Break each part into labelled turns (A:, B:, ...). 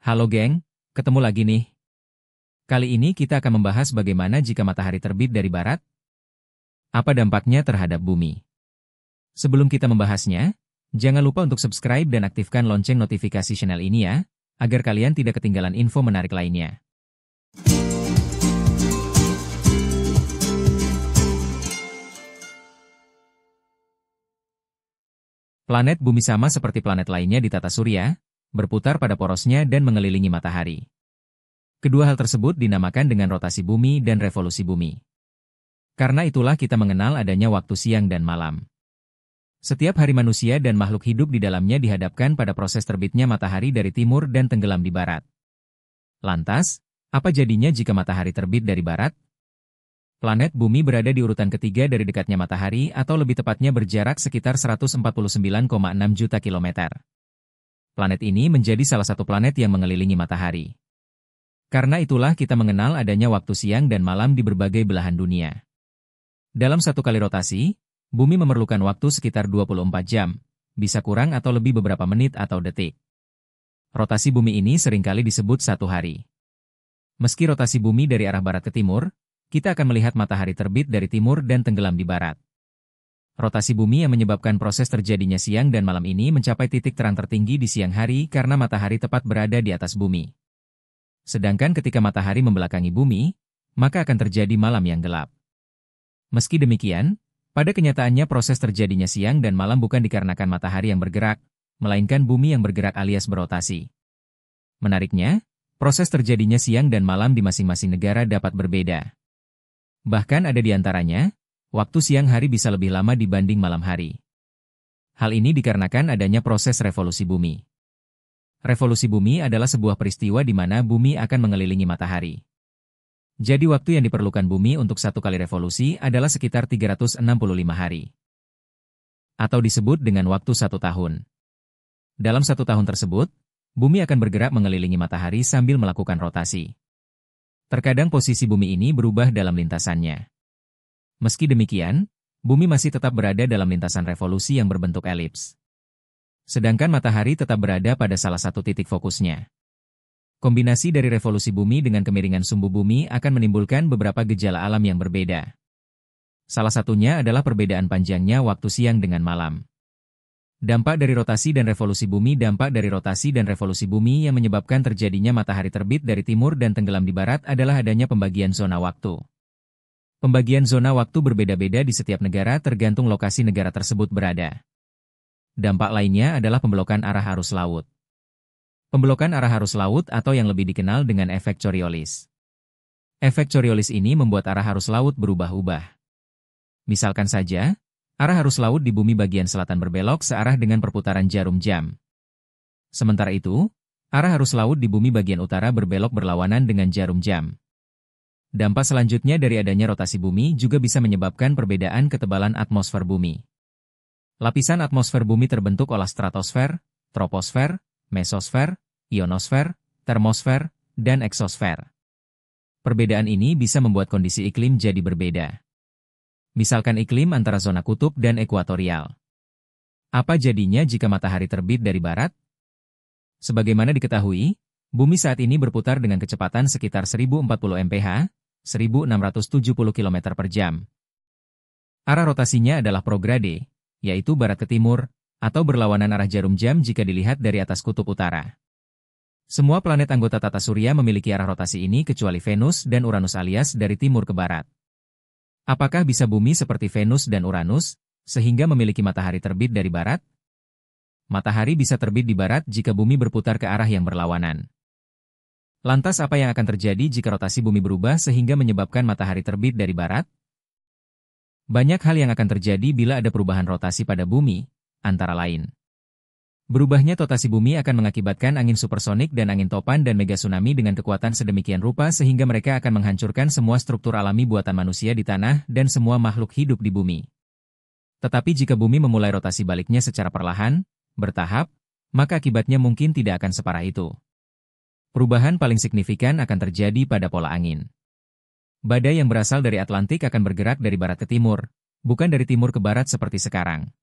A: Halo geng, ketemu lagi nih. Kali ini kita akan membahas bagaimana jika matahari terbit dari barat. Apa dampaknya terhadap bumi? Sebelum kita membahasnya, jangan lupa untuk subscribe dan aktifkan lonceng notifikasi channel ini ya, agar kalian tidak ketinggalan info menarik lainnya. Planet bumi sama seperti planet lainnya di tata surya, berputar pada porosnya dan mengelilingi matahari. Kedua hal tersebut dinamakan dengan rotasi bumi dan revolusi bumi. Karena itulah kita mengenal adanya waktu siang dan malam. Setiap hari manusia dan makhluk hidup di dalamnya dihadapkan pada proses terbitnya matahari dari timur dan tenggelam di barat. Lantas, apa jadinya jika matahari terbit dari barat? Planet bumi berada di urutan ketiga dari dekatnya matahari atau lebih tepatnya berjarak sekitar 149,6 juta kilometer. Planet ini menjadi salah satu planet yang mengelilingi matahari. Karena itulah kita mengenal adanya waktu siang dan malam di berbagai belahan dunia. Dalam satu kali rotasi, bumi memerlukan waktu sekitar 24 jam, bisa kurang atau lebih beberapa menit atau detik. Rotasi bumi ini seringkali disebut satu hari. Meski rotasi bumi dari arah barat ke timur, kita akan melihat matahari terbit dari timur dan tenggelam di barat. Rotasi bumi yang menyebabkan proses terjadinya siang dan malam ini mencapai titik terang tertinggi di siang hari karena matahari tepat berada di atas bumi. Sedangkan ketika matahari membelakangi bumi, maka akan terjadi malam yang gelap. Meski demikian, pada kenyataannya proses terjadinya siang dan malam bukan dikarenakan matahari yang bergerak, melainkan bumi yang bergerak alias berotasi. Menariknya, proses terjadinya siang dan malam di masing-masing negara dapat berbeda. Bahkan ada di antaranya, waktu siang hari bisa lebih lama dibanding malam hari. Hal ini dikarenakan adanya proses revolusi bumi. Revolusi bumi adalah sebuah peristiwa di mana bumi akan mengelilingi matahari. Jadi waktu yang diperlukan bumi untuk satu kali revolusi adalah sekitar 365 hari. Atau disebut dengan waktu 1 tahun. Dalam 1 tahun tersebut, bumi akan bergerak mengelilingi matahari sambil melakukan rotasi. Terkadang posisi bumi ini berubah dalam lintasannya. Meski demikian, bumi masih tetap berada dalam lintasan revolusi yang berbentuk elips. Sedangkan matahari tetap berada pada salah satu titik fokusnya. Kombinasi dari revolusi bumi dengan kemiringan sumbu bumi akan menimbulkan beberapa gejala alam yang berbeda. Salah satunya adalah perbedaan panjangnya waktu siang dengan malam. Dampak dari rotasi dan revolusi bumi yang menyebabkan terjadinya matahari terbit dari timur dan tenggelam di barat adalah adanya pembagian zona waktu. Pembagian zona waktu berbeda-beda di setiap negara tergantung lokasi negara tersebut berada. Dampak lainnya adalah pembelokan arah arus laut. Pembelokan arah arus laut atau yang lebih dikenal dengan efek Coriolis. Efek Coriolis ini membuat arah arus laut berubah-ubah. Misalkan saja, arah arus laut di bumi bagian selatan berbelok searah dengan perputaran jarum jam. Sementara itu, arah arus laut di bumi bagian utara berbelok berlawanan dengan jarum jam. Dampak selanjutnya dari adanya rotasi bumi juga bisa menyebabkan perbedaan ketebalan atmosfer bumi. Lapisan atmosfer bumi terbentuk oleh stratosfer, troposfer, mesosfer, ionosfer, termosfer, dan eksosfer. Perbedaan ini bisa membuat kondisi iklim jadi berbeda. Misalkan iklim antara zona kutub dan ekuatorial. Apa jadinya jika matahari terbit dari barat? Sebagaimana diketahui, bumi saat ini berputar dengan kecepatan sekitar 1040 mph, 1670 km per jam. Arah rotasinya adalah prograde, yaitu barat ke timur, atau berlawanan arah jarum jam jika dilihat dari atas kutub utara. Semua planet anggota tata surya memiliki arah rotasi ini kecuali Venus dan Uranus alias dari timur ke barat. Apakah bisa bumi seperti Venus dan Uranus, sehingga memiliki matahari terbit dari barat? Matahari bisa terbit di barat jika bumi berputar ke arah yang berlawanan. Lantas apa yang akan terjadi jika rotasi bumi berubah sehingga menyebabkan matahari terbit dari barat? Banyak hal yang akan terjadi bila ada perubahan rotasi pada bumi, antara lain. Berubahnya rotasi bumi akan mengakibatkan angin supersonik dan angin topan dan mega tsunami dengan kekuatan sedemikian rupa sehingga mereka akan menghancurkan semua struktur alami buatan manusia di tanah dan semua makhluk hidup di bumi. Tetapi jika bumi memulai rotasi baliknya secara perlahan, bertahap, maka akibatnya mungkin tidak akan separah itu. Perubahan paling signifikan akan terjadi pada pola angin. Badai yang berasal dari Atlantik akan bergerak dari barat ke timur, bukan dari timur ke barat seperti sekarang.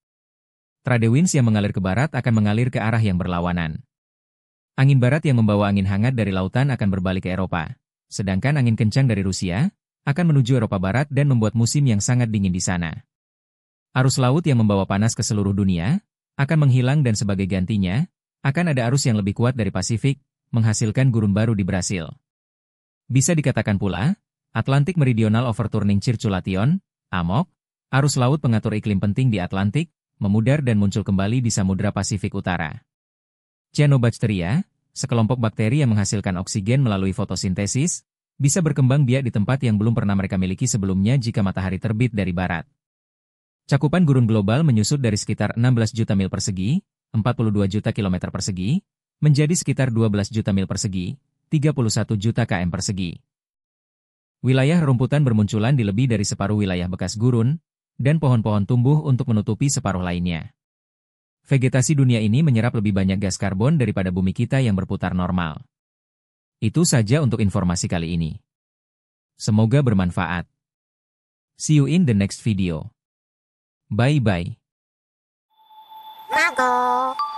A: Trade winds yang mengalir ke barat akan mengalir ke arah yang berlawanan. Angin barat yang membawa angin hangat dari lautan akan berbalik ke Eropa, sedangkan angin kencang dari Rusia akan menuju Eropa Barat dan membuat musim yang sangat dingin di sana. Arus laut yang membawa panas ke seluruh dunia akan menghilang dan sebagai gantinya, akan ada arus yang lebih kuat dari Pasifik, menghasilkan gurun baru di Brasil. Bisa dikatakan pula, Atlantic Meridional Overturning Circulation, AMOC, arus laut pengatur iklim penting di Atlantik, memudar dan muncul kembali di Samudra Pasifik Utara. Cyanobacteria, sekelompok bakteri yang menghasilkan oksigen melalui fotosintesis, bisa berkembang biak di tempat yang belum pernah mereka miliki sebelumnya jika matahari terbit dari barat. Cakupan gurun global menyusut dari sekitar 16 juta mil persegi, 42 juta kilometer persegi, menjadi sekitar 12 juta mil persegi, 31 juta km persegi. Wilayah rumputan bermunculan di lebih dari separuh wilayah bekas gurun, dan pohon-pohon tumbuh untuk menutupi separuh lainnya. Vegetasi dunia ini menyerap lebih banyak gas karbon daripada bumi kita yang berputar normal. Itu saja untuk informasi kali ini. Semoga bermanfaat. See you in the next video. Bye-bye.
B: Mago.